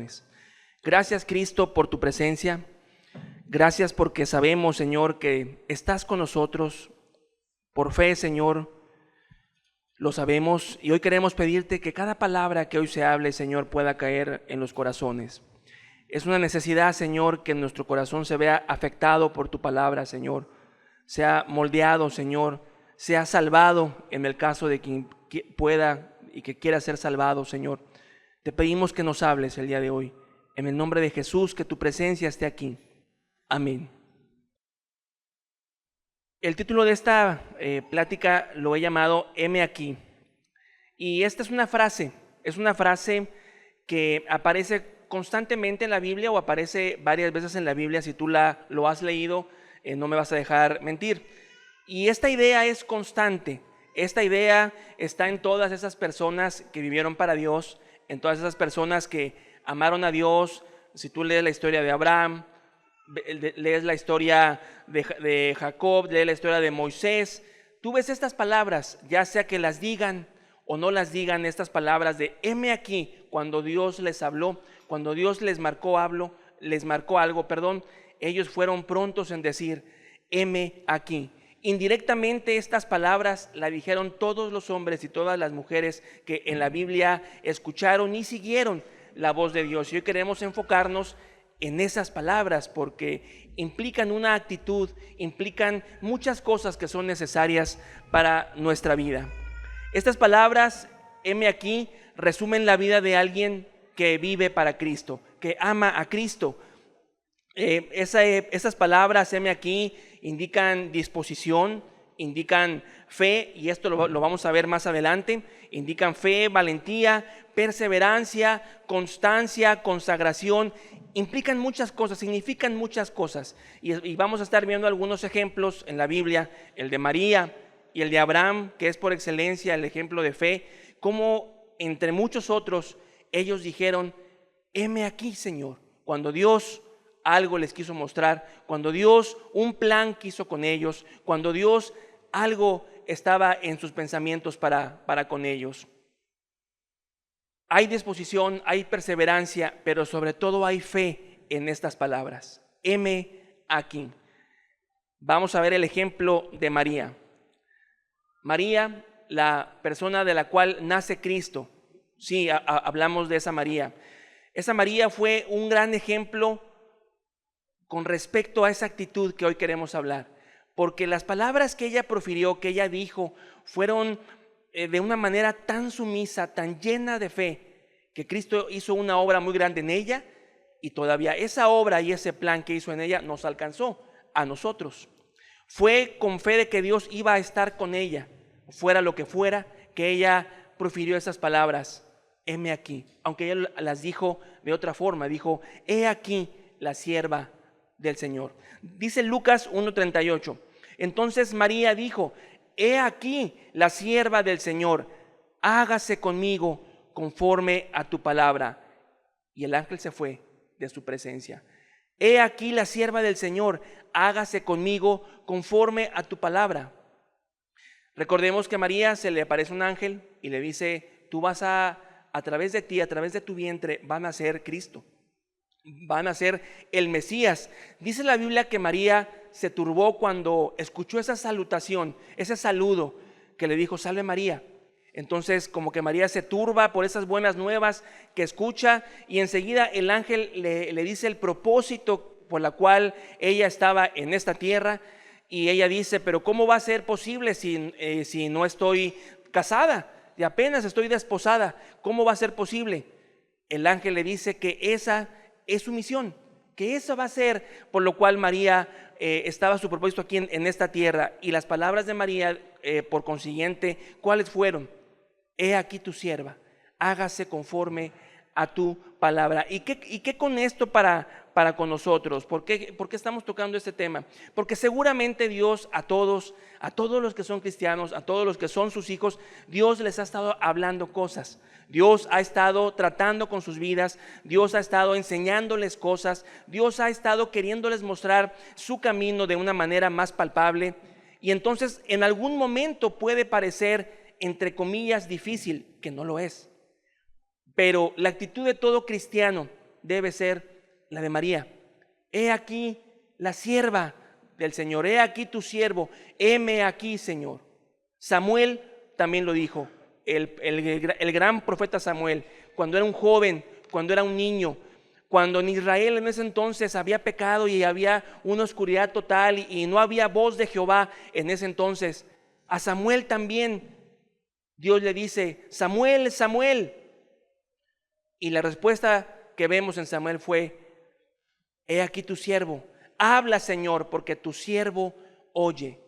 corazones. Gracias, Cristo, por tu presencia. Gracias porque sabemos, Señor, que estás con nosotros. Por fe, Señor, lo sabemos, y hoy queremos pedirte que cada palabra que hoy se hable, Señor, pueda caer en los corazones. Es una necesidad, Señor, que nuestro corazón se vea afectado por tu palabra, Señor. Sea moldeado, Señor. Sea salvado en el caso de quien pueda y que quiera ser salvado, Señor. Te pedimos que nos hables el día de hoy. En el nombre de Jesús, que tu presencia esté aquí. Amén. El título de esta plática lo he llamado "Heme aquí". Y esta es una frase que aparece constantemente en la Biblia, o aparece varias veces en la Biblia. Si tú lo has leído, no me vas a dejar mentir. Y esta idea es constante. Esta idea está en todas esas personas que vivieron para Dios, en todas esas personas que amaron a Dios. Si tú lees la historia de Abraham, lees la historia de Jacob, lees la historia de Moisés, tú ves estas palabras, ya sea que las digan o no las digan, estas palabras de heme aquí. Cuando Dios les habló, cuando Dios les marcó algo, ellos fueron prontos en decir heme aquí. Indirectamente estas palabras la dijeron todos los hombres y todas las mujeres que en la Biblia escucharon y siguieron la voz de Dios. Y hoy queremos enfocarnos en esas palabras porque implican una actitud, implican muchas cosas que son necesarias para nuestra vida. Estas palabras, heme aquí, resumen la vida de alguien que vive para Cristo, que ama a Cristo. Esas palabras, heme aquí, indican disposición, indican fe, y esto lo vamos a ver más adelante. Indican fe, valentía, perseverancia, constancia, consagración. Implican muchas cosas, significan muchas cosas. Y vamos a estar viendo algunos ejemplos en la Biblia, el de María y el de Abraham, que es por excelencia el ejemplo de fe, como entre muchos otros ellos dijeron heme aquí, Señor. Cuando Dios algo les quiso mostrar, cuando Dios un plan quiso con ellos, cuando Dios algo estaba en sus pensamientos para con ellos. Hay disposición, hay perseverancia, pero sobre todo hay fe en estas palabras. Heme aquí. Vamos a ver el ejemplo de María. María, la persona de la cual nace Cristo. Sí, hablamos de esa María. Esa María fue un gran ejemplo con respecto a esa actitud que hoy queremos hablar, porque las palabras que ella profirió, que ella dijo, fueron de una manera tan sumisa, tan llena de fe, que Cristo hizo una obra muy grande en ella, y todavía esa obra y ese plan que hizo en ella nos alcanzó a nosotros. Fue con fe de que Dios iba a estar con ella, fuera lo que fuera, que ella profirió esas palabras, heme aquí, aunque ella las dijo de otra forma. Dijo, he aquí la sierva del Señor. Dice Lucas 1:38, entonces María dijo, he aquí la sierva del Señor, hágase conmigo conforme a tu palabra. Y el ángel se fue de su presencia. He aquí la sierva del Señor, hágase conmigo conforme a tu palabra. Recordemos que a María se le aparece un ángel y le dice, tú vas a través de ti, a través de tu vientre, van a ser Cristo, van a ser el Mesías. Dice la Biblia que María se turbó cuando escuchó esa salutación, ese saludo que le dijo, salve María. Entonces como que María se turba por esas buenas nuevas que escucha, y enseguida el ángel le dice el propósito por la cual ella estaba en esta tierra, y ella dice, pero ¿cómo va a ser posible si no estoy casada? Y apenas estoy desposada, ¿cómo va a ser posible? El ángel le dice que esa es su misión, que eso va a ser por lo cual María estaba su propósito aquí en esta tierra. Y las palabras de María, por consiguiente, ¿cuáles fueron? He aquí tu sierva, hágase conforme a tu palabra. ¿Y qué con esto para con nosotros? ¿Por qué estamos tocando este tema? Porque seguramente Dios a todos los que son cristianos, a todos los que son sus hijos, Dios les ha estado hablando cosas. Dios ha estado tratando con sus vidas, Dios ha estado enseñándoles cosas, Dios ha estado queriéndoles mostrar su camino de una manera más palpable. Y entonces en algún momento puede parecer, entre comillas, difícil, que no lo es. Pero la actitud de todo cristiano debe ser la de María. He aquí la sierva del Señor, he aquí tu siervo, heme aquí, Señor. Samuel también lo dijo, el gran profeta Samuel, cuando era un joven, cuando era un niño, cuando en Israel en ese entonces había pecado y había una oscuridad total y no había voz de Jehová en ese entonces, a Samuel también Dios le dice: Samuel, Samuel. Y la respuesta que vemos en Samuel fue: he aquí tu siervo, habla, Señor, porque tu siervo oye.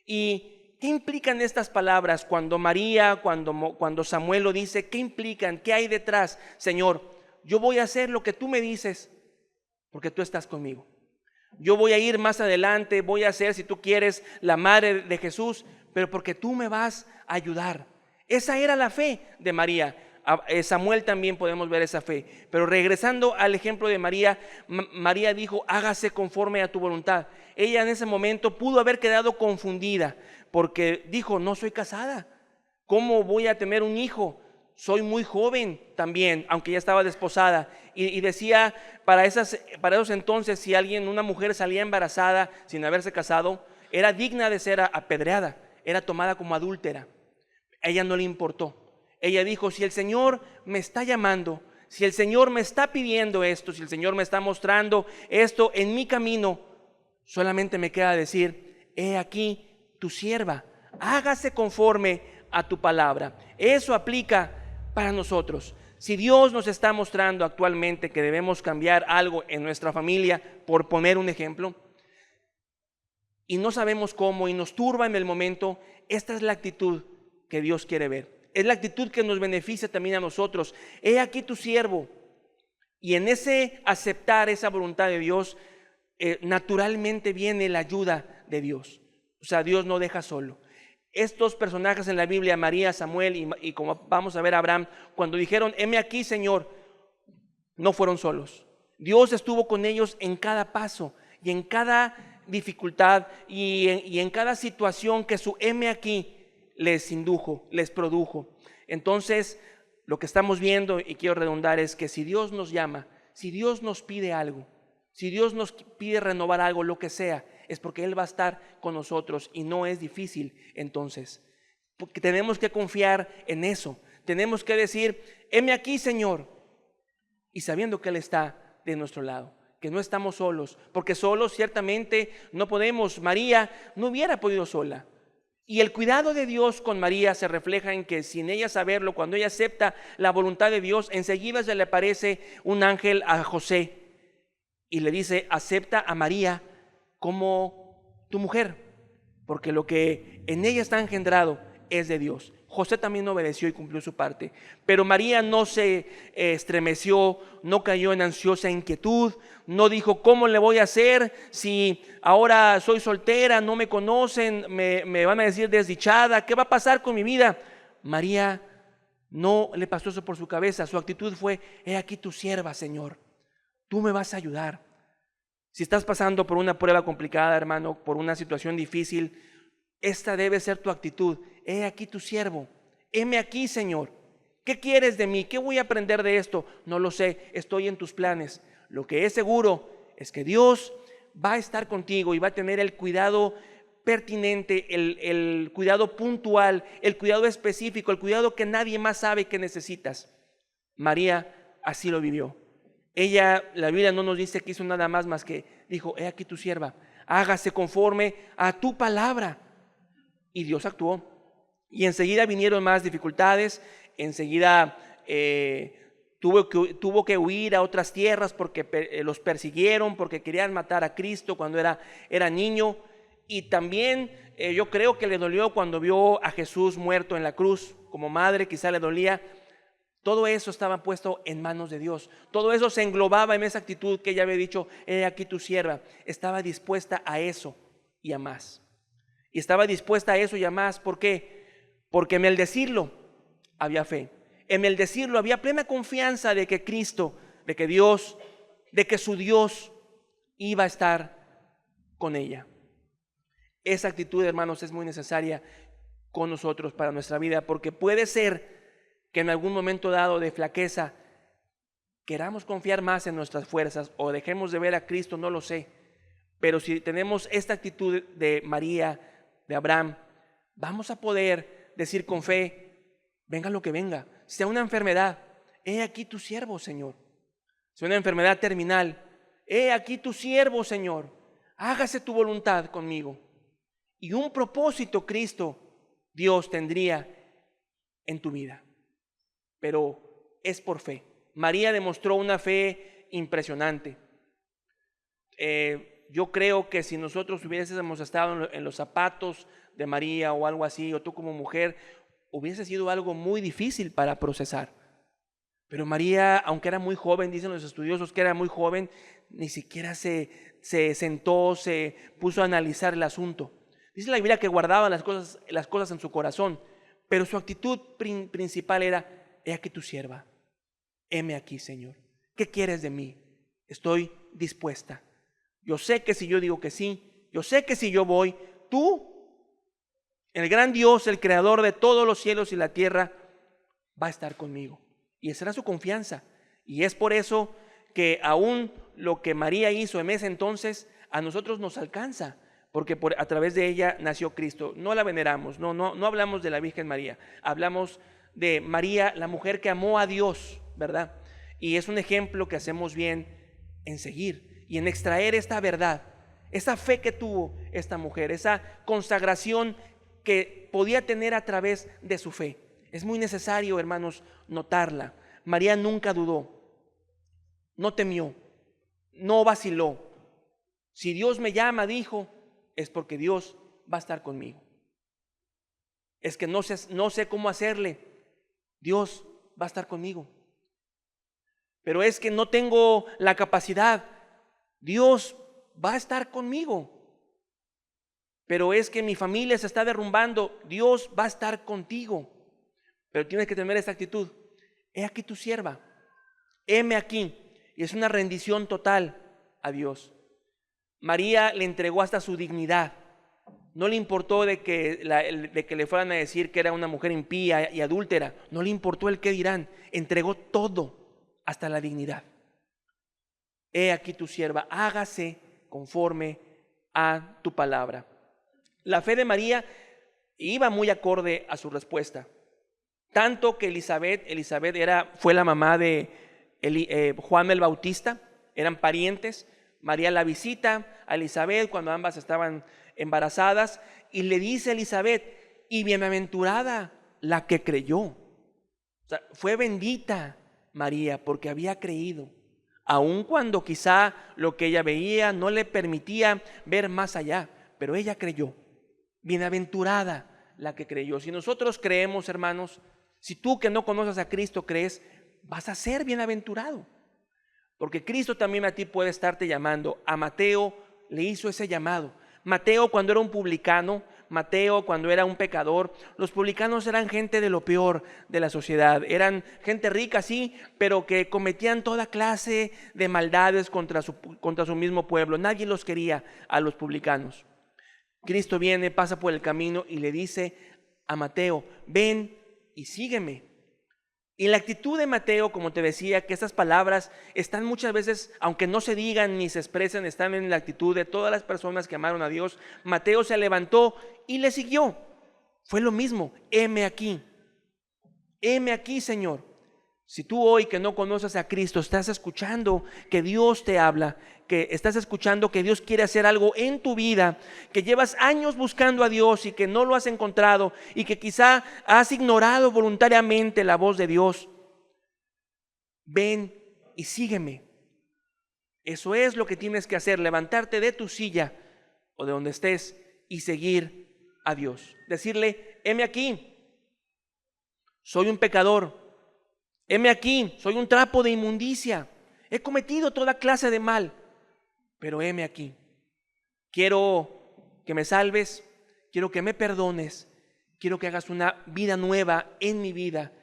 ¿Y qué implican estas palabras cuando María, cuando Samuel lo dice? ¿Qué implican? ¿Qué hay detrás? Señor, yo voy a hacer lo que tú me dices porque tú estás conmigo. Yo voy a ir más adelante, voy a ser, si tú quieres, la madre de Jesús, pero porque tú me vas a ayudar. Esa era la fe de María. Samuel también podemos ver esa fe. Pero regresando al ejemplo de María, María dijo: hágase conforme a tu voluntad. Ella en ese momento pudo haber quedado confundida porque dijo: no soy casada, ¿cómo voy a tener un hijo? Soy muy joven también, aunque ya estaba desposada. Y decía, para esos entonces, si una mujer salía embarazada sin haberse casado, era digna de ser apedreada, era tomada como adúltera. A ella no le importó. Ella dijo: si el Señor me está llamando, si el Señor me está pidiendo esto, si el Señor me está mostrando esto en mi camino, solamente me queda decir: he aquí tu sierva, hágase conforme a tu palabra. Eso aplica para nosotros. Si Dios nos está mostrando actualmente que debemos cambiar algo en nuestra familia, por poner un ejemplo, y no sabemos cómo y nos turba en el momento, esta es la actitud que Dios quiere ver. Es la actitud que nos beneficia también a nosotros. He aquí tu siervo. Y en ese aceptar esa voluntad de Dios, naturalmente viene la ayuda de Dios. O sea, Dios no deja solo. Estos personajes en la Biblia, María, Samuel y como vamos a ver, Abraham, cuando dijeron: heme aquí, Señor, no fueron solos. Dios estuvo con ellos en cada paso y en cada dificultad y en cada situación que su heme aquí les indujo, les produjo. Entonces, lo que estamos viendo, y quiero redundar, es que si Dios nos llama, si Dios nos pide algo, si Dios nos pide renovar algo, lo que sea, es porque Él va a estar con nosotros y no es difícil. Entonces, porque tenemos que confiar en eso. Tenemos que decir: heme aquí, Señor, y sabiendo que Él está de nuestro lado, que no estamos solos, porque solos ciertamente no podemos. María no hubiera podido sola. Y el cuidado de Dios con María se refleja en que, sin ella saberlo, cuando ella acepta la voluntad de Dios, enseguida se le aparece un ángel a José y le dice: acepta a María como tu mujer, porque lo que en ella está engendrado es de Dios. José también obedeció y cumplió su parte, pero María no se estremeció, no cayó en ansiosa inquietud, no dijo: ¿cómo le voy a hacer si ahora soy soltera, no me conocen, me van a decir desdichada, qué va a pasar con mi vida? María no le pasó eso por su cabeza. Su actitud fue: he aquí tu sierva, Señor, tú me vas a ayudar. Si estás pasando por una prueba complicada, hermano, por una situación difícil, esta debe ser tu actitud: he aquí tu siervo, heme aquí, Señor. ¿Qué quieres de mí? ¿Qué voy a aprender de esto? No lo sé, estoy en tus planes. Lo que es seguro es que Dios va a estar contigo y va a tener el cuidado pertinente, el cuidado puntual, el cuidado específico, el cuidado que nadie más sabe que necesitas. María así lo vivió. Ella, la Biblia no nos dice que hizo nada más que dijo: he aquí tu sierva, hágase conforme a tu palabra. Y Dios actuó. Y enseguida vinieron más dificultades. Enseguida tuvo que huir a otras tierras porque los persiguieron, porque querían matar a Cristo cuando era niño. Y también yo creo que le dolió cuando vio a Jesús muerto en la cruz. Como madre quizá le dolía. Todo eso estaba puesto en manos de Dios. Todo eso se englobaba en esa actitud que ella había dicho: he aquí tu sierva. Estaba dispuesta a eso y a más. Y estaba dispuesta a eso y a más. ¿Por qué? Porque en el decirlo había fe. En el decirlo había plena confianza de que Cristo, de que Dios, de que su Dios iba a estar con ella. Esa actitud, hermanos, es muy necesaria con nosotros para nuestra vida, porque puede ser que en algún momento dado de flaqueza queramos confiar más en nuestras fuerzas o dejemos de ver a Cristo, no lo sé. Pero si tenemos esta actitud de María, de Abraham, vamos a poder decir con fe, venga lo que venga, sea una enfermedad, he aquí tu siervo, Señor. Sea una enfermedad terminal, he aquí tu siervo, Señor. Hágase tu voluntad conmigo. Y un propósito, Cristo, Dios tendría en tu vida. Pero es por fe. María demostró una fe impresionante. Yo creo que si nosotros hubiésemos estado en los zapatos de María o algo así, o tú como mujer, hubiese sido algo muy difícil para procesar. Pero María, aunque era muy joven, dicen los estudiosos que era muy joven, ni siquiera se sentó, se puso a analizar el asunto. Dice la Biblia que guardaba las cosas en su corazón, pero su actitud principal era, he aquí tu sierva, heme aquí, Señor. ¿Qué quieres de mí? Estoy dispuesta. Yo sé que si yo digo que sí, yo sé que si yo voy, tú, el gran Dios, el creador de todos los cielos y la tierra, va a estar conmigo. Y esa era su confianza. Y es por eso que aún lo que María hizo en ese entonces, a nosotros nos alcanza. Porque a través de ella nació Cristo. No la veneramos, no hablamos de la Virgen María. Hablamos de María, la mujer que amó a Dios, ¿verdad? Y es un ejemplo que hacemos bien en seguir y en extraer esta verdad, esa fe que tuvo esta mujer, esa consagración que podía tener a través de su fe. Es muy necesario, hermanos, notarla. María nunca dudó, no temió, no vaciló. Si Dios me llama, dijo, es porque Dios va a estar conmigo. Es que no sé cómo hacerle, Dios va a estar conmigo. Pero es que no tengo la capacidad, Dios va a estar conmigo. Pero es que mi familia se está derrumbando, Dios va a estar contigo. Pero tienes que tener esta actitud, he aquí tu sierva, heme aquí. Y es una rendición total a Dios. María le entregó hasta su dignidad. No le importó de que le fueran a decir que era una mujer impía y adúltera. No le importó el qué dirán. Entregó todo, hasta la dignidad. He aquí tu sierva, hágase conforme a tu palabra. La fe de María iba muy acorde a su respuesta. Tanto que Elizabeth fue la mamá de Juan el Bautista, eran parientes. María la visita a Elizabeth cuando ambas estaban embarazadas y le dice a Elizabeth, y bienaventurada la que creyó. O sea, fue bendita María porque había creído, aun cuando quizá lo que ella veía no le permitía ver más allá, pero ella creyó. Bienaventurada la que creyó. Si nosotros creemos, hermanos, si tú que no conoces a Cristo crees, vas a ser bienaventurado. Porque Cristo también a ti puede estarte llamando. A Mateo le hizo ese llamado. Mateo cuando era un publicano, Mateo cuando era un pecador, los publicanos eran gente de lo peor de la sociedad. Eran gente rica, sí, pero que cometían toda clase de maldades contra su mismo pueblo. Nadie los quería a los publicanos. Cristo viene, pasa por el camino y le dice a Mateo, ven y sígueme. Y la actitud de Mateo, como te decía, que estas palabras están muchas veces, aunque no se digan ni se expresen, están en la actitud de todas las personas que amaron a Dios. Mateo se levantó y le siguió. Fue lo mismo, heme aquí, Señor. Si tú hoy que no conoces a Cristo estás escuchando que Dios te habla, que estás escuchando que Dios quiere hacer algo en tu vida, que llevas años buscando a Dios y que no lo has encontrado y que quizá has ignorado voluntariamente la voz de Dios, ven y sígueme. Eso es lo que tienes que hacer, levantarte de tu silla o de donde estés y seguir a Dios. Decirle, heme aquí, soy un pecador. Heme aquí, soy un trapo de inmundicia, he cometido toda clase de mal, pero heme aquí. Quiero que me salves, quiero que me perdones, quiero que hagas una vida nueva en mi vida,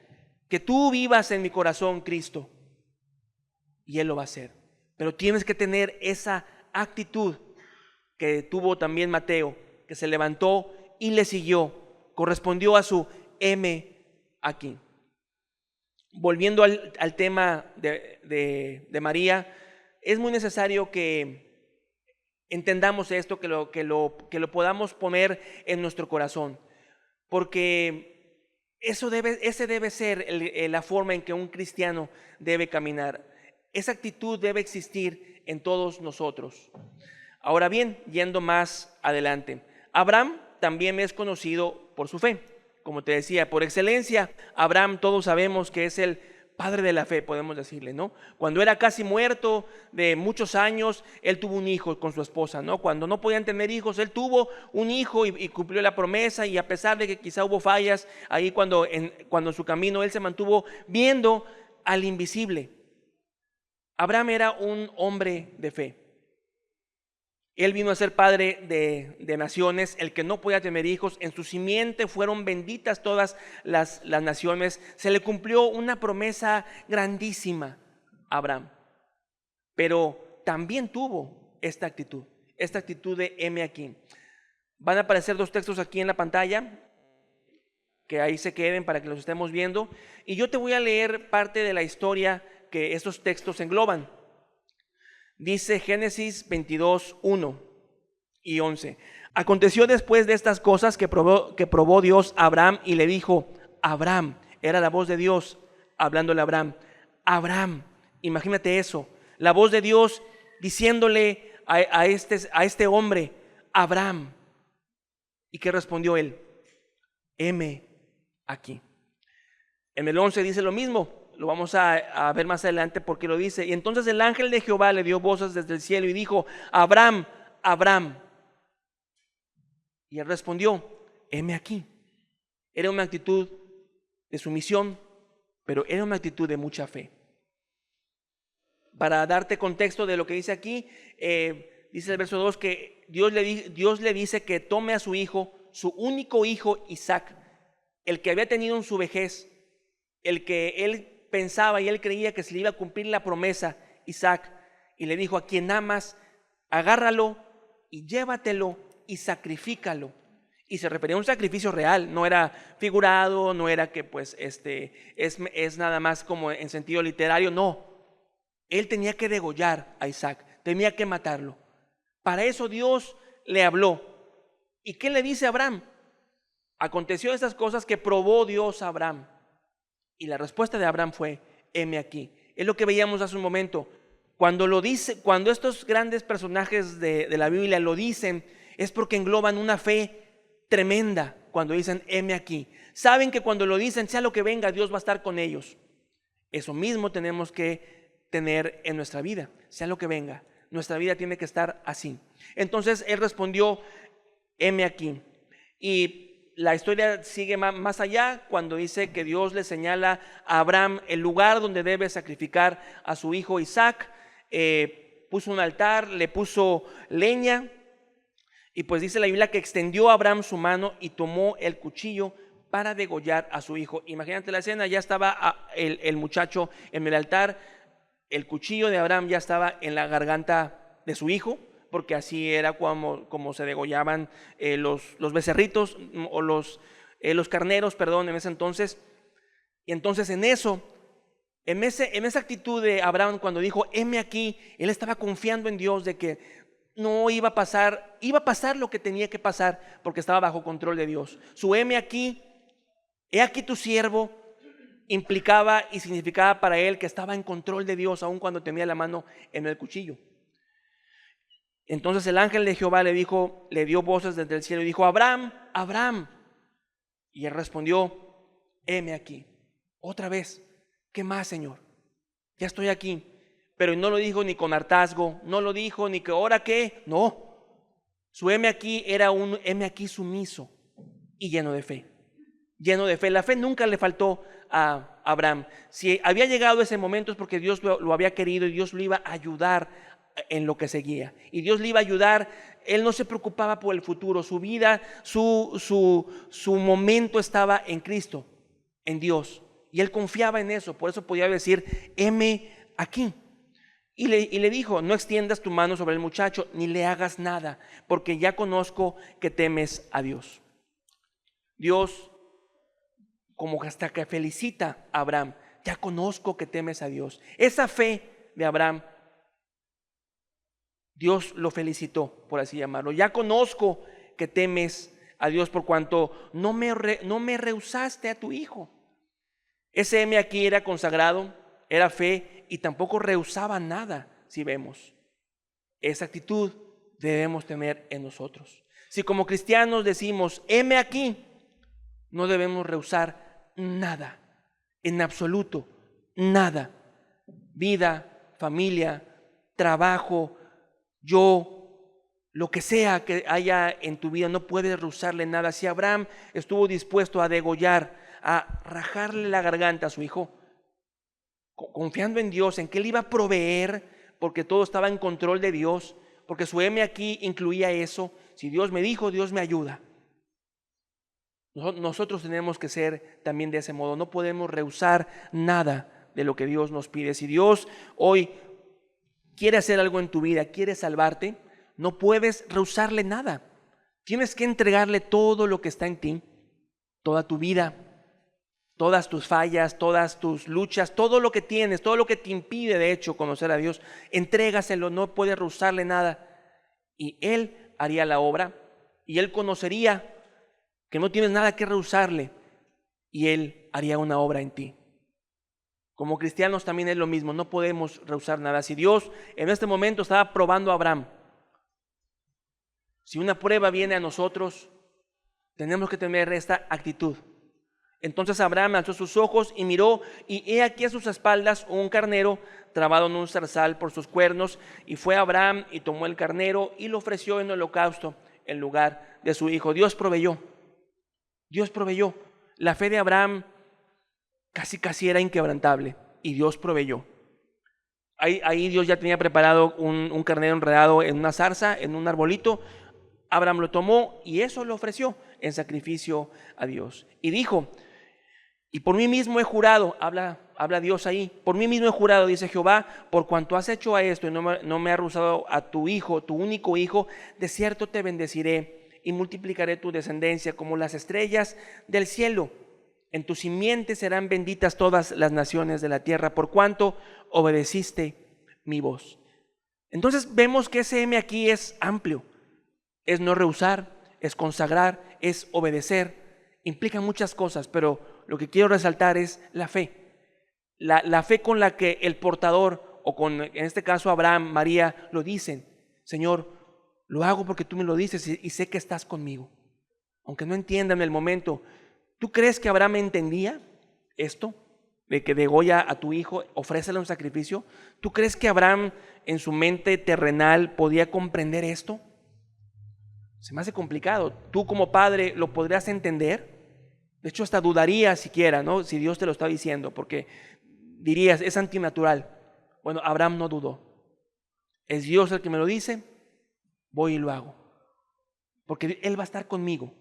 que tú vivas en mi corazón, Cristo, y Él lo va a hacer. Pero tienes que tener esa actitud que tuvo también Mateo, que se levantó y le siguió, correspondió a su heme aquí. volviendo al tema de María, es muy necesario que entendamos esto, que lo podamos poner en nuestro corazón, porque ese debe ser la forma en que un cristiano debe caminar. Esa actitud debe existir en todos nosotros. Ahora bien, yendo más adelante, Abraham también es conocido por su fe. Como te decía, por excelencia, Abraham todos sabemos que es el padre de la fe, podemos decirle, ¿no? Cuando era casi muerto de muchos años, él tuvo un hijo con su esposa, ¿no? Cuando no podían tener hijos, él tuvo un hijo y cumplió la promesa, y a pesar de que quizá hubo fallas, ahí cuando en su camino él se mantuvo viendo al invisible. Abraham era un hombre de fe. Él vino a ser padre de naciones, el que no podía tener hijos. En su simiente fueron benditas todas las naciones. Se le cumplió una promesa grandísima a Abraham. Pero también tuvo esta actitud de heme aquí. Van a aparecer dos textos aquí en la pantalla, que ahí se queden para que los estemos viendo. Y yo te voy a leer parte de la historia que estos textos engloban. Dice Génesis 22, 1 y 11. Aconteció después de estas cosas que probó Dios a Abraham y le dijo: Abraham. Era la voz de Dios hablándole a Abraham. Abraham, imagínate eso, la voz de Dios diciéndole a este hombre: Abraham. ¿Y qué respondió él? Heme aquí. En el 11 dice lo mismo. Lo vamos a ver más adelante porque lo dice. Y entonces el ángel de Jehová le dio voces desde el cielo y dijo: Abraham, Abraham. Y él respondió: heme aquí. Era una actitud de sumisión, pero era una actitud de mucha fe. Para darte contexto de lo que dice aquí, dice el verso 2 que Dios le dice que tome a su hijo, su único hijo Isaac, el que había tenido en su vejez, el que él pensaba y él creía que se le iba a cumplir la promesa, Isaac, y le dijo: a quien amas, agárralo y llévatelo y sacrifícalo. Y se refería a un sacrificio real, no era figurado, no era que pues es nada más como en sentido literario, no. Él tenía que degollar a Isaac, tenía que matarlo. Para eso Dios le habló. ¿Y qué le dice a Abraham? Aconteció estas cosas que probó Dios a Abraham. Y la respuesta de Abraham fue: heme aquí. Es lo que veíamos hace un momento. Cuando estos grandes personajes de la Biblia lo dicen, es porque engloban una fe tremenda. Cuando dicen heme aquí, saben que cuando lo dicen, sea lo que venga, Dios va a estar con ellos. Eso mismo tenemos que tener en nuestra vida, sea lo que venga. Nuestra vida tiene que estar así. Entonces él respondió: heme aquí. Y la historia sigue más allá cuando dice que Dios le señala a Abraham el lugar donde debe sacrificar a su hijo Isaac. Puso un altar, le puso leña, y pues dice la Biblia que extendió a Abraham su mano y tomó el cuchillo para degollar a su hijo. Imagínate la escena, ya estaba el muchacho en el altar, el cuchillo de Abraham ya estaba en la garganta de su hijo, porque así era como se degollaban los becerritos o los carneros, perdón, en ese entonces. Y entonces en esa actitud de Abraham, cuando dijo heme aquí, él estaba confiando en Dios de que no iba a pasar lo que tenía que pasar, porque estaba bajo control de Dios. Su heme aquí, he aquí tu siervo, implicaba y significaba para él que estaba en control de Dios, aun cuando tenía la mano en el cuchillo. Entonces el ángel de Jehová le dio voces desde el cielo y dijo: Abraham, Abraham. Y él respondió: heme aquí. Otra vez: ¿qué más, Señor? Ya estoy aquí. Pero no lo dijo ni con hartazgo, no lo dijo ni que ahora qué, no. Su heme aquí era un heme aquí sumiso y lleno de fe. Lleno de fe. La fe nunca le faltó a Abraham. Si había llegado ese momento es porque Dios lo había querido y Dios lo iba a ayudar en lo que seguía, y Dios le iba a ayudar. Él no se preocupaba por el futuro. Su vida, su momento estaba en Cristo, en Dios, y él confiaba en eso. Por eso podía decir: heme aquí. Y le dijo: no extiendas tu mano sobre el muchacho, ni le hagas nada, porque ya conozco que temes a Dios. Dios, como hasta que felicita a Abraham: ya conozco que temes a Dios. Esa fe de Abraham, Dios lo felicitó, por así llamarlo. Ya conozco que temes a Dios por cuanto no me rehusaste a tu hijo. Ese heme aquí era consagrado, era fe y tampoco rehusaba nada, si vemos. Esa actitud debemos tener en nosotros. Si como cristianos decimos, heme aquí, no debemos rehusar nada, en absoluto, nada. Vida, familia, trabajo, lo que sea que haya en tu vida, no puedes rehusarle nada. Si Abraham estuvo dispuesto a degollar, a rajarle la garganta a su hijo, confiando en Dios, en que Él iba a proveer, porque todo estaba en control de Dios, porque su heme aquí incluía eso. Si Dios me dijo, Dios me ayuda. Nosotros tenemos que ser también de ese modo. No podemos rehusar nada de lo que Dios nos pide. Si Dios hoy quiere hacer algo en tu vida, quiere salvarte, no puedes rehusarle nada. Tienes que entregarle todo lo que está en ti, toda tu vida, todas tus fallas, todas tus luchas, todo lo que tienes, todo lo que te impide de hecho conocer a Dios. Entrégaselo, no puedes rehusarle nada. Y Él haría la obra y Él conocería que no tienes nada que rehusarle y Él haría una obra en ti. Como cristianos también es lo mismo, no podemos rehusar nada. Si Dios en este momento estaba probando a Abraham, si una prueba viene a nosotros, tenemos que tener esta actitud. Entonces Abraham alzó sus ojos y miró, y he aquí a sus espaldas un carnero trabado en un zarzal por sus cuernos. Y fue Abraham y tomó el carnero y lo ofreció en holocausto en lugar de su hijo. Dios proveyó. Dios proveyó. La fe de Abraham casi era inquebrantable y Dios proveyó. Ahí Dios ya tenía preparado un carnero enredado en una zarza, en un arbolito. Abraham lo tomó y eso lo ofreció en sacrificio a Dios. Y dijo, y por mí mismo he jurado, habla Dios ahí, por mí mismo he jurado, dice Jehová, por cuanto has hecho a esto y no me has rehusado a tu hijo, tu único hijo, de cierto te bendeciré y multiplicaré tu descendencia como las estrellas del cielo. En tu simiente serán benditas todas las naciones de la tierra, por cuanto obedeciste mi voz. Entonces vemos que ese heme aquí es amplio. Es no rehusar, es consagrar, es obedecer. Implica muchas cosas, pero lo que quiero resaltar es la fe. La fe con la que el portador, o con, en este caso Abraham, María, lo dicen. Señor, lo hago porque tú me lo dices y sé que estás conmigo. Aunque no entienda en el momento. ¿Tú crees que Abraham entendía esto? De que degolla a tu hijo, ofrécele un sacrificio. ¿Tú crees que Abraham en su mente terrenal podía comprender esto? Se me hace complicado. ¿Tú como padre lo podrías entender? De hecho, hasta dudaría siquiera, ¿no? Si Dios te lo está diciendo, porque dirías, es antinatural. Bueno, Abraham no dudó. Es Dios el que me lo dice, voy y lo hago. Porque Él va a estar conmigo.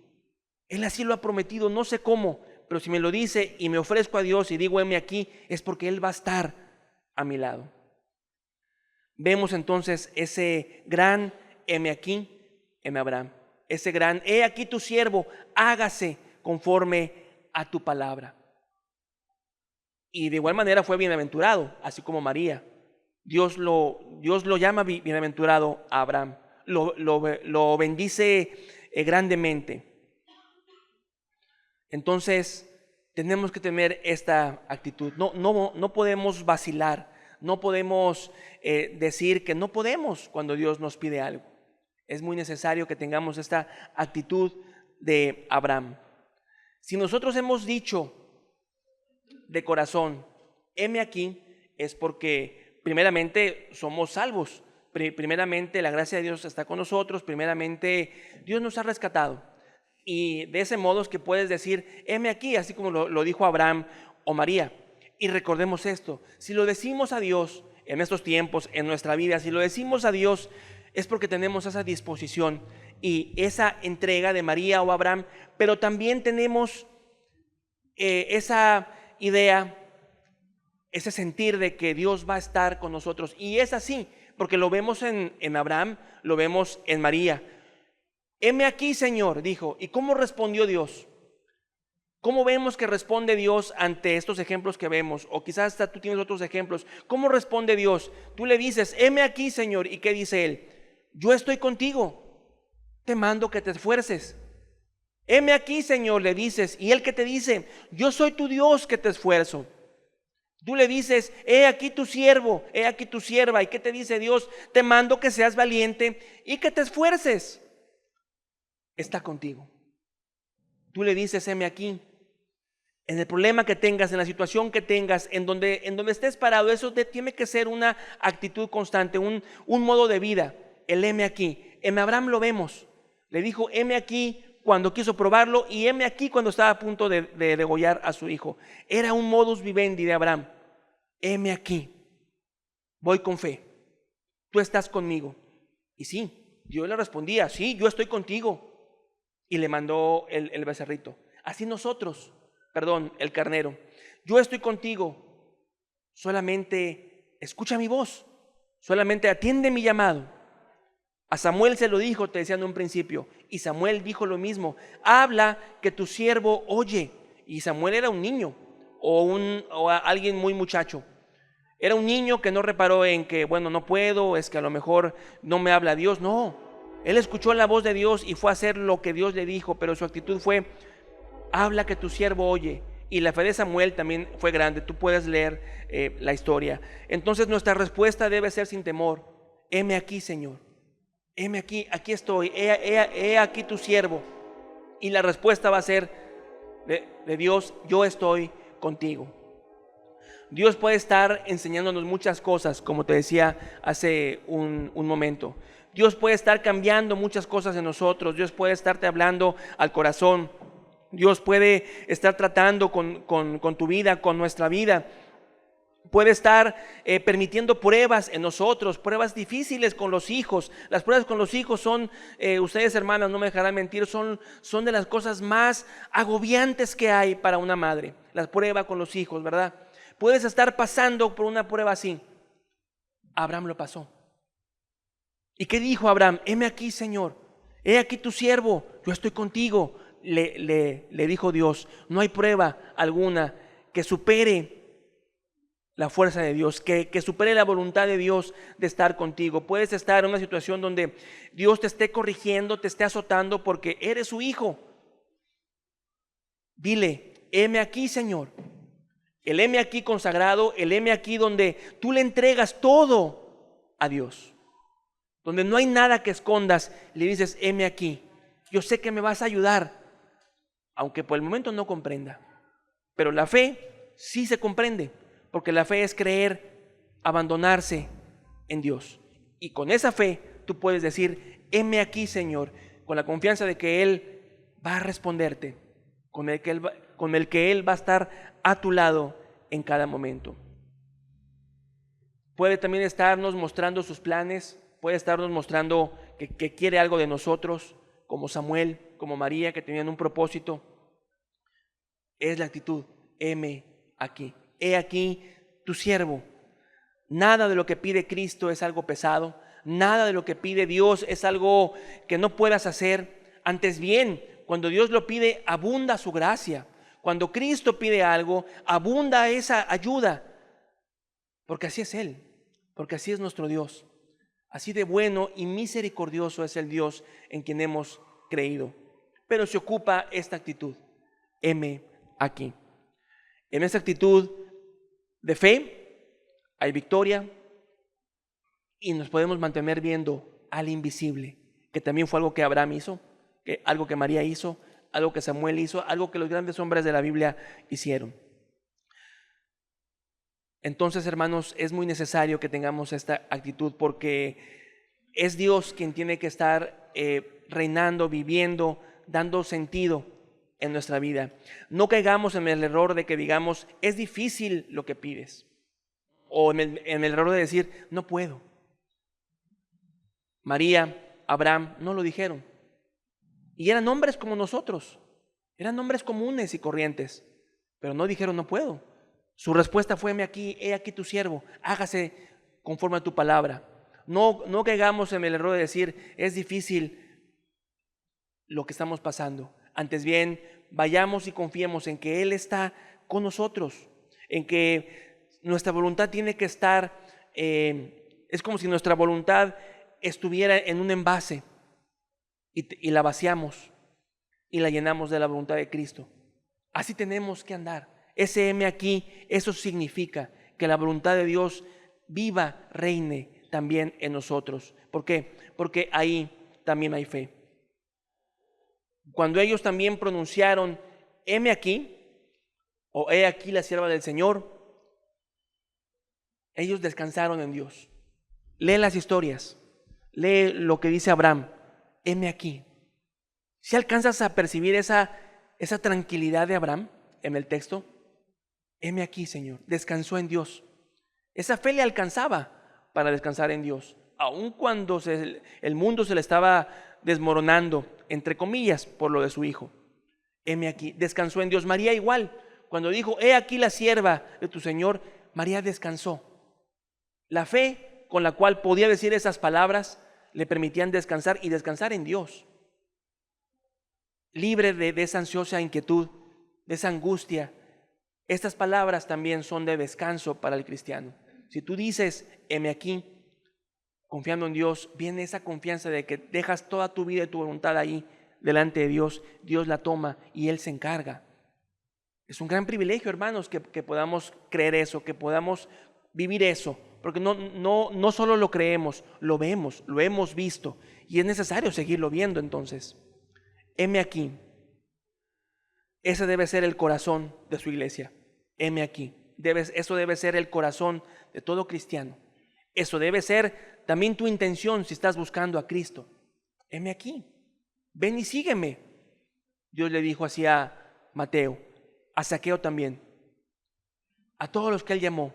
Él así lo ha prometido, no sé cómo, pero si me lo dice y me ofrezco a Dios y digo, heme aquí, es porque Él va a estar a mi lado. Vemos entonces ese gran heme aquí, heme Abraham. Ese gran, he aquí tu siervo, hágase conforme a tu palabra. Y de igual manera fue bienaventurado, así como María. Dios lo llama bienaventurado a Abraham. Lo bendice grandemente. Entonces tenemos que tener esta actitud. No podemos vacilar. No podemos decir que no podemos cuando Dios nos pide algo. Es muy necesario que tengamos esta actitud de Abraham. Si nosotros hemos dicho de corazón, heme aquí, es porque primeramente somos salvos. Primeramente la gracia de Dios está con nosotros. Primeramente Dios nos ha rescatado. Y de ese modo es que puedes decir, heme aquí, así como lo dijo Abraham o María. Y recordemos esto, si lo decimos a Dios en estos tiempos, en nuestra vida, si lo decimos a Dios, es porque tenemos esa disposición y esa entrega de María o Abraham, pero también tenemos esa idea, ese sentir de que Dios va a estar con nosotros. Y es así, porque lo vemos en Abraham, lo vemos en María. Heme aquí, Señor, dijo. ¿Y cómo respondió Dios? ¿Cómo vemos que responde Dios ante estos ejemplos que vemos? O quizás hasta tú tienes otros ejemplos. ¿Cómo responde Dios? Tú le dices, heme aquí, Señor. ¿Y qué dice Él? Yo estoy contigo. Te mando que te esfuerces. Heme aquí, Señor, le dices. Y Él que te dice, yo soy tu Dios que te esfuerzo. Tú le dices, he aquí tu siervo, he aquí tu sierva. ¿Y qué te dice Dios? Te mando que seas valiente y que te esfuerces. Está contigo. Tú le dices, heme aquí. En el problema que tengas, en la situación que tengas, en donde estés parado, eso tiene que ser una actitud constante, un modo de vida. El heme aquí. En Abraham lo vemos. Le dijo, heme aquí cuando quiso probarlo y heme aquí cuando estaba a punto de degollar a su hijo. Era un modus vivendi de Abraham. Heme aquí. Voy con fe. Tú estás conmigo. Y sí, Dios le respondía, sí, yo estoy contigo. Y le mandó el becerrito. Así nosotros. El carnero. Yo estoy contigo. Solamente escucha mi voz. Solamente atiende mi llamado. A Samuel se lo dijo, te decía en un principio. Y Samuel dijo lo mismo. Habla que tu siervo oye. Y Samuel era un niño. O alguien muy muchacho. Era un niño que no reparó en que, bueno, no puedo. Es que a lo mejor no me habla Dios. No. Él escuchó la voz de Dios y fue a hacer lo que Dios le dijo. Pero su actitud fue: habla que tu siervo oye. Y la fe de Samuel también fue grande. Tú puedes leer la historia. Entonces nuestra respuesta debe ser sin temor. Heme aquí, Señor. Heme aquí, aquí estoy. He aquí tu siervo. Y la respuesta va a ser de Dios: yo estoy contigo. Dios puede estar enseñándonos muchas cosas, como te decía hace un momento. Dios puede estar cambiando muchas cosas en nosotros. Dios puede estarte hablando al corazón. Dios puede estar tratando con tu vida, con nuestra vida. Puede estar permitiendo pruebas en nosotros, pruebas difíciles con los hijos. Las pruebas con los hijos son, ustedes hermanas no me dejarán mentir, son de las cosas más agobiantes que hay para una madre. Las pruebas con los hijos, ¿verdad? Puedes estar pasando por una prueba así. Abraham lo pasó. ¿Y qué dijo Abraham? Heme aquí, Señor. He aquí tu siervo, yo estoy contigo. Le dijo Dios, no hay prueba alguna que supere la fuerza de Dios, que supere la voluntad de Dios de estar contigo. Puedes estar en una situación donde Dios te esté corrigiendo, te esté azotando porque eres su hijo. Dile, heme aquí, Señor. El heme aquí consagrado, el heme aquí donde tú le entregas todo a Dios, donde no hay nada que escondas. Le dices, heme aquí, yo sé que me vas a ayudar, aunque por el momento no comprenda. Pero la fe sí se comprende, porque la fe es creer, abandonarse en Dios. Y con esa fe tú puedes decir, heme aquí, Señor, con la confianza de que Él va a responderte, con el que Él va a estar a tu lado en cada momento. Puede también estarnos mostrando sus planes, puede estarnos mostrando que quiere algo de nosotros, como Samuel, como María, que tenían un propósito. Es la actitud, heme aquí. He aquí tu siervo. Nada de lo que pide Cristo es algo pesado. Nada de lo que pide Dios es algo que no puedas hacer. Antes bien, cuando Dios lo pide, abunda su gracia. Cuando Cristo pide algo, abunda esa ayuda. Porque así es Él. Porque así es nuestro Dios. Así de bueno y misericordioso es el Dios en quien hemos creído. Pero se ocupa esta actitud. Heme aquí. En esta actitud de fe hay victoria y nos podemos mantener viendo al invisible, que también fue algo que Abraham hizo, algo que María hizo, algo que Samuel hizo, algo que los grandes hombres de la Biblia hicieron. Entonces, hermanos, es muy necesario que tengamos esta actitud porque es Dios quien tiene que estar reinando, viviendo, dando sentido en nuestra vida. No caigamos en el error de que digamos, es difícil lo que pides. O en el error de decir, no puedo. María, Abraham no lo dijeron. Y eran hombres como nosotros. Eran hombres comunes y corrientes. Pero no dijeron, no puedo. Su respuesta fue, he aquí tu siervo, hágase conforme a tu palabra. No caigamos en el error de decir, es difícil lo que estamos pasando. Antes bien, vayamos y confiemos en que Él está con nosotros, en que nuestra voluntad tiene que estar, es como si nuestra voluntad estuviera en un envase y la vaciamos y la llenamos de la voluntad de Cristo. Así tenemos que andar. Ese heme aquí, eso significa que la voluntad de Dios viva, reine también en nosotros. ¿Por qué? Porque ahí también hay fe. Cuando ellos también pronunciaron, heme aquí, o he aquí la sierva del Señor, ellos descansaron en Dios. Lee las historias, lee lo que dice Abraham, heme aquí. Si alcanzas a percibir esa tranquilidad de Abraham en el texto, heme aquí, Señor, descansó en Dios. Esa fe le alcanzaba para descansar en Dios, aun cuando el mundo se le estaba desmoronando, entre comillas, por lo de su hijo. Heme aquí, descansó en Dios. María igual, cuando dijo, he aquí la sierva de tu Señor, María descansó. La fe con la cual podía decir esas palabras le permitían descansar y descansar en Dios. Libre de esa ansiosa inquietud, de esa angustia. Estas palabras también son de descanso para el cristiano. Si tú dices, heme aquí, confiando en Dios, viene esa confianza de que dejas toda tu vida y tu voluntad ahí delante de Dios. Dios la toma y Él se encarga. Es un gran privilegio, hermanos, que podamos creer eso, que podamos vivir eso. Porque no solo lo creemos, lo vemos, lo hemos visto. Y es necesario seguirlo viendo entonces. Heme aquí. Ese debe ser el corazón de su iglesia. Heme aquí. Eso debe ser el corazón de todo cristiano. Eso debe ser también tu intención si estás buscando a Cristo. Heme aquí. Ven y sígueme. Dios le dijo así a Mateo, a Zaqueo también, a todos los que Él llamó.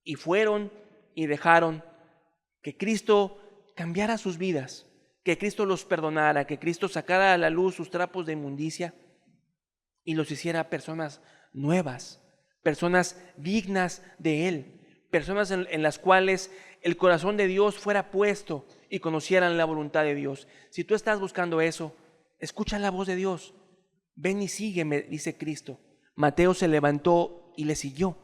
Y fueron y dejaron que Cristo cambiara sus vidas, que Cristo los perdonara, que Cristo sacara a la luz sus trapos de inmundicia y los hiciera personas nuevas, personas dignas de Él, personas en las cuales el corazón de Dios fuera puesto y conocieran la voluntad de Dios. Si tú estás buscando eso, escucha la voz de Dios. Ven y sígueme, dice Cristo. Mateo se levantó y le siguió.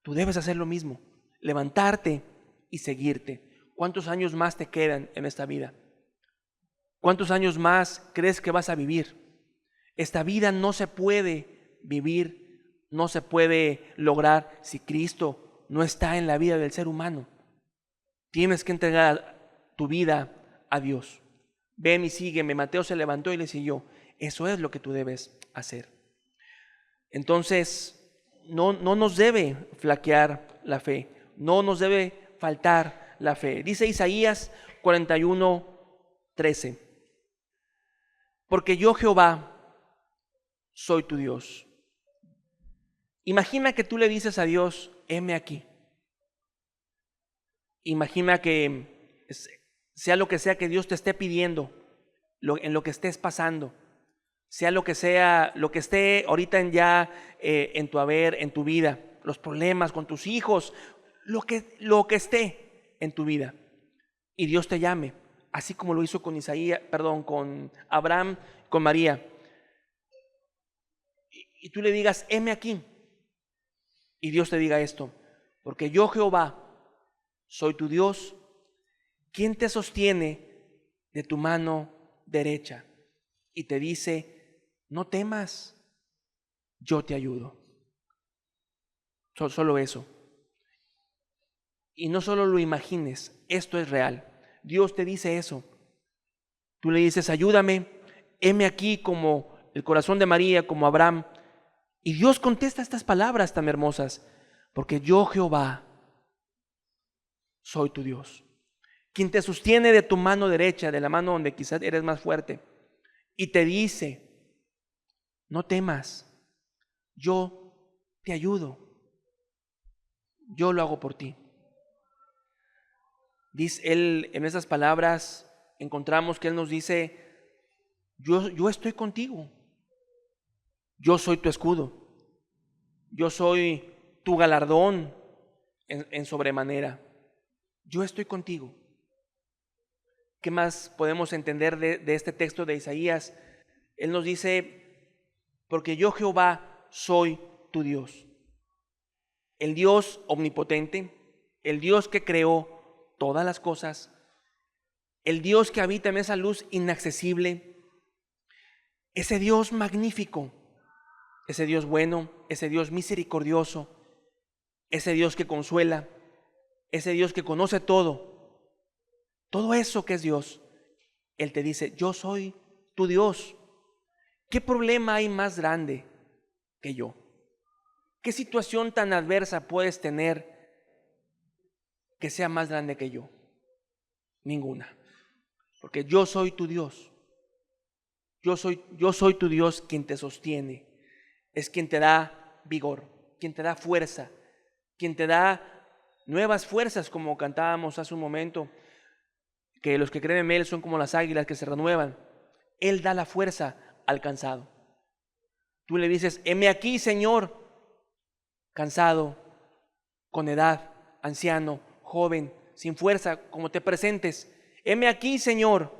Tú debes hacer lo mismo, levantarte y seguirte. ¿Cuántos años más te quedan en esta vida? ¿Cuántos años más crees que vas a vivir? Esta vida no se puede vivir, no se puede lograr si Cristo no está en la vida del ser humano. Tienes que entregar tu vida a Dios. Ven y sígueme. Mateo se levantó y le siguió. Eso es lo que tú debes hacer. Entonces, no nos debe flaquear la fe, no nos debe faltar la fe. Dice Isaías 41:13, porque yo Jehová soy tu Dios. Imagina que tú le dices a Dios, heme aquí. Imagina que sea lo que sea que Dios te esté pidiendo, en lo que estés pasando, sea lo que esté ahorita en tu haber, en tu vida, los problemas con tus hijos, lo que esté en tu vida, y Dios te llame, así como lo hizo con con Abraham, con María, y tú le digas, heme aquí, y Dios te diga esto, porque yo Jehová soy tu Dios, quien te sostiene de tu mano derecha, y te dice, no temas, yo te ayudo. Solo eso. Y no solo lo imagines, esto es real. Dios te dice eso. Tú le dices, ayúdame, heme aquí, como el corazón de María, como Abraham. Y Dios contesta estas palabras tan hermosas, porque yo Jehová soy tu Dios, quien te sostiene de tu mano derecha, de la mano donde quizás eres más fuerte, y te dice, no temas, yo te ayudo, yo lo hago por ti. Dice él, en esas palabras encontramos que Él nos dice, yo estoy contigo, yo soy tu escudo, yo soy tu galardón en sobremanera, yo estoy contigo. ¿Qué más podemos entender de este texto de Isaías? Él nos dice, porque yo Jehová soy tu Dios. El Dios omnipotente, el Dios que creó todas las cosas, el Dios que habita en esa luz inaccesible, ese Dios magnífico, ese Dios bueno, ese Dios misericordioso, ese Dios que consuela, ese Dios que conoce todo eso que es Dios. Él te dice, yo soy tu Dios. ¿Qué problema hay más grande que yo? ¿Qué situación tan adversa puedes tener que sea más grande que yo? Ninguna. Porque yo soy tu Dios. Yo soy tu Dios quien te sostiene. Es quien te da vigor, quien te da fuerza, quien te da nuevas fuerzas, como cantábamos hace un momento, que los que creen en Él son como las águilas que se renuevan. Él da la fuerza al cansado. Tú le dices, heme aquí, Señor, cansado, con edad, anciano, joven, sin fuerza, como te presentes. Heme aquí, Señor.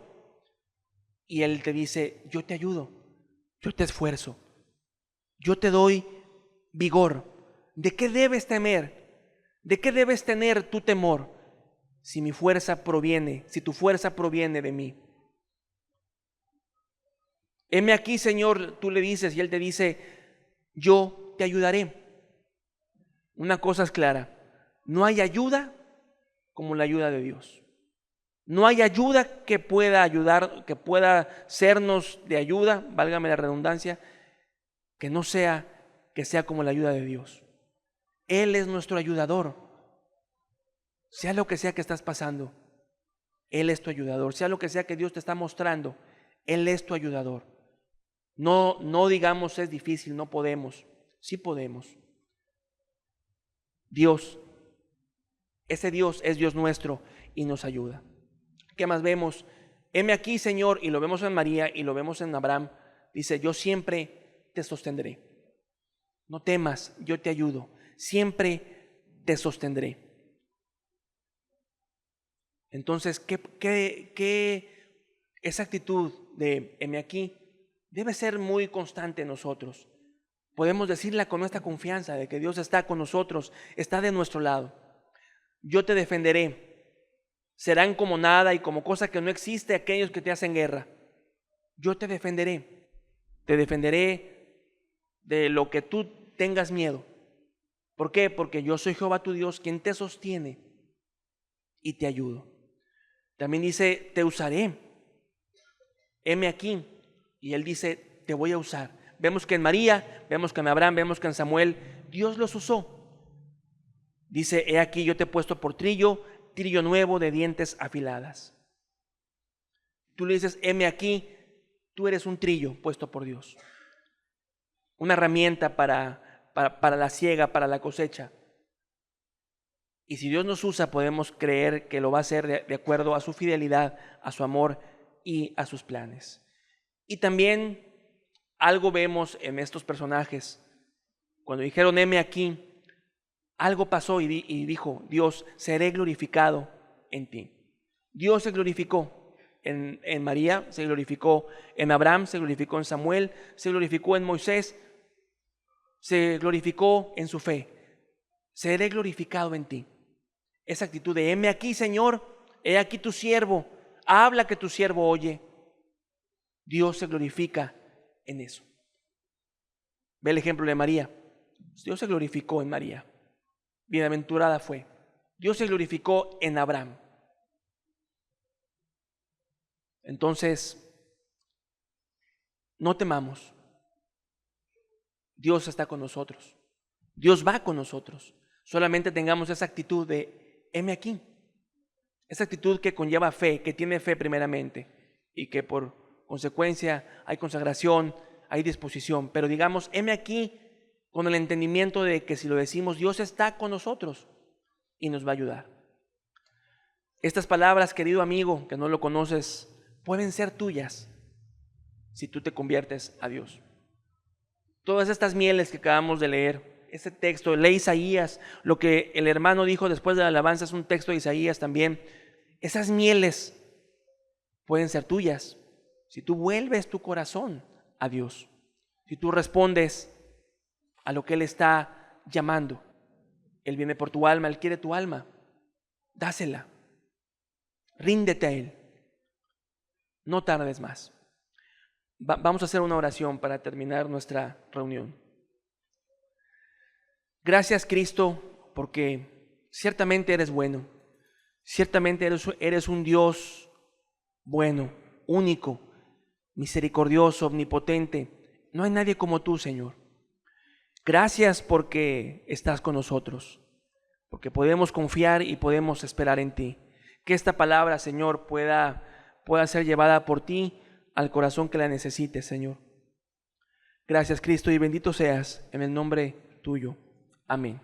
Y Él te dice, yo te ayudo, yo te esfuerzo, yo te doy vigor. ¿De qué debes temer? ¿De qué debes tener tu temor? Si tu fuerza proviene de mí. Heme aquí, Señor, tú le dices, y Él te dice, yo te ayudaré. Una cosa es clara, no hay ayuda como la ayuda de Dios. No hay ayuda que pueda ayudar, que pueda sernos de ayuda, válgame la redundancia, que sea como la ayuda de Dios. Él es nuestro ayudador. Sea lo que sea que estás pasando, Él es tu ayudador. Sea lo que sea que Dios te está mostrando, Él es tu ayudador. No digamos es difícil, no podemos. Sí podemos. Dios, ese Dios es Dios nuestro y nos ayuda. ¿Qué más vemos? Heme aquí, Señor, y lo vemos en María y lo vemos en Abraham. Dice, yo siempre te sostendré. No temas, yo te ayudo. Siempre te sostendré. Entonces, esa actitud de heme aquí debe ser muy constante en nosotros. Podemos decirla con esta confianza de que Dios está con nosotros, está de nuestro lado. Yo te defenderé. Serán como nada y como cosa que no existe aquellos que te hacen guerra. Yo te defenderé. Te defenderé de lo que tú tengas miedo. ¿Por qué? Porque yo soy Jehová tu Dios, quien te sostiene y te ayudo. También dice, te usaré. Heme aquí. Y Él dice, te voy a usar. Vemos que en María, vemos que en Abraham, vemos que en Samuel, Dios los usó. Dice, he aquí yo te he puesto por trillo nuevo de dientes afiladas. Tú le dices, heme aquí, tú eres un trillo puesto por Dios. Una herramienta para la siega, para la cosecha. Y si Dios nos usa, podemos creer que lo va a hacer de acuerdo a su fidelidad, a su amor y a sus planes. Y también algo vemos en estos personajes. Cuando dijeron, heme aquí, algo pasó y dijo, Dios, seré glorificado en ti. Dios se glorificó en María, se glorificó en Abraham, se glorificó en Samuel, se glorificó en Moisés, se glorificó en su fe. Seré glorificado en ti. Esa actitud de heme aquí, Señor, he aquí tu siervo, habla que tu siervo oye. Dios se glorifica en eso. Ve el ejemplo de María. Dios se glorificó en María. Bienaventurada fue. Dios se glorificó en Abraham. Entonces, no temamos. Dios está con nosotros. Dios va con nosotros. Solamente tengamos esa actitud de heme aquí. Esa actitud que conlleva fe, que tiene fe primeramente y que por consecuencia hay consagración, hay disposición. Pero digamos, heme aquí con el entendimiento de que si lo decimos, Dios está con nosotros y nos va a ayudar. Estas palabras, querido amigo, que no lo conoces, pueden ser tuyas si tú te conviertes a Dios. Todas estas mieles que acabamos de leer, este texto, lee Isaías, lo que el hermano dijo después de la alabanza es un texto de Isaías también. Esas mieles pueden ser tuyas si tú vuelves tu corazón a Dios. si tú respondes a lo que Él está llamando. Él viene por tu alma, Él quiere tu alma. Dásela. Ríndete a Él. No tardes más. Vamos a hacer una oración para terminar nuestra reunión. Gracias, Cristo, porque ciertamente eres bueno. Ciertamente eres un Dios bueno, único, misericordioso, omnipotente. No hay nadie como tú, Señor. Gracias porque estás con nosotros, porque podemos confiar y podemos esperar en ti. Que esta palabra, Señor, pueda ser llevada por ti al corazón que la necesite, Señor. Gracias, Cristo, y bendito seas en el nombre tuyo. Amén.